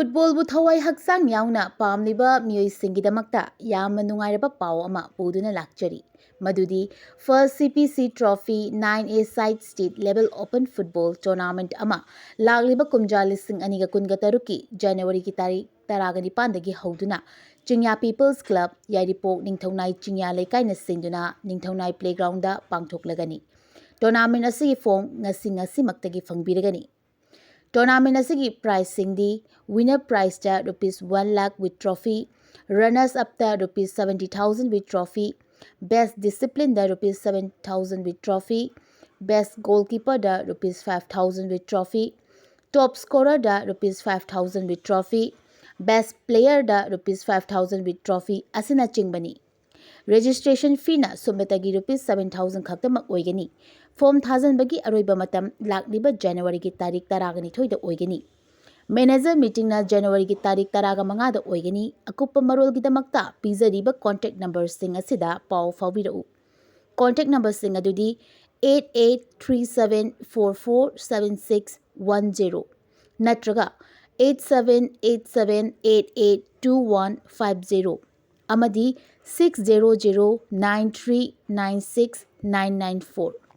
football ꯕꯨ ꯊꯋꯥꯏ ꯍꯛꯆꯥꯡ ꯌꯥꯎꯅ ꯄꯥꯝꯂꯤꯕ ꯃꯤꯑꯣꯏꯁꯤꯡꯒꯤꯗꯃꯛꯇ ꯌꯥꯝꯅ ꯅꯨꯡꯉꯥꯏꯔꯕ ꯄꯥꯎ ꯑꯃ ꯄꯨꯗꯨꯅ ꯂꯥꯛꯆꯔꯤ ꯃꯗꯨꯗꯤ ꯐꯥꯔꯁ CPC trophy 9A side state level open football tournament ꯑꯃ ꯂꯥꯛꯂꯤꯕ ꯀꯨꯝꯖꯥ 2023ꯀꯤ ꯖꯅꯋꯥꯔꯤꯒꯤ ꯇꯥꯔꯤꯛ 19ꯗꯒꯤ ꯍꯧꯗꯨꯅ ꯆꯤꯡꯌꯥ ꯄꯤꯄꯜꯁ ꯀ꯭ꯂꯕ ꯌꯥꯏꯔꯤꯄꯣꯛ ꯅꯤꯡꯊꯧꯅꯥꯏ ꯆꯤꯡꯌꯥ ꯂꯩꯀꯥꯏꯅ ꯁꯤꯟꯗꯨꯅ ꯅꯤꯡꯊꯧꯅꯥꯏ ꯄ꯭ꯂꯦꯒ꯭ꯔꯥꯎꯟꯗ ꯄꯥꯡꯊꯣꯛꯂꯒꯅꯤ ꯇꯣꯔꯅꯥꯃꯦꯟꯠ ꯑꯁꯤꯒꯤ ꯐꯣꯔꯝ ꯉꯁꯤꯃꯛꯇꯒꯤ ꯐꯪꯕꯤꯔꯒꯅꯤ टूर्नामेंट असिगी प्राइज सिंगदी विनर प्राइज ता ₹1 lakh with trophy runners up ता ₹70,000 विथ ट्रॉफी बेस्ट डिसिप्लिन दा ₹7,000 विथ ट्रॉफी बेस्ट गोलकीपर दा ₹5,000 विथ ट्रॉफी टॉप स्कोरर दा ₹5,000 विथ ट्रॉफी बेस्ट प्लेयर दा ₹5,000 विथ ट्रॉफी असिना चिंगबनी रजिस्ट्रेशन फी ना सुमतगी ₹7,000 खक्तमक ओइगनी फॉर्म थाजनबगी अरोइबा मतम लाक्लिबा जनवरी की तारीख 12 दा ओइगनी मैनेजर मीटिंग ना जनवरी की तारीख 15 दा ओइगनी अकुप मरोल की दमक्ता पीजरीबा कॉन्टैक्ट नंबर सिंग असिदा पाव फाविरउ कॉन्टैक्ट नंबर सिंग अदुदी 8837447610 नत्रगा 8787882150 अमदी 6009396994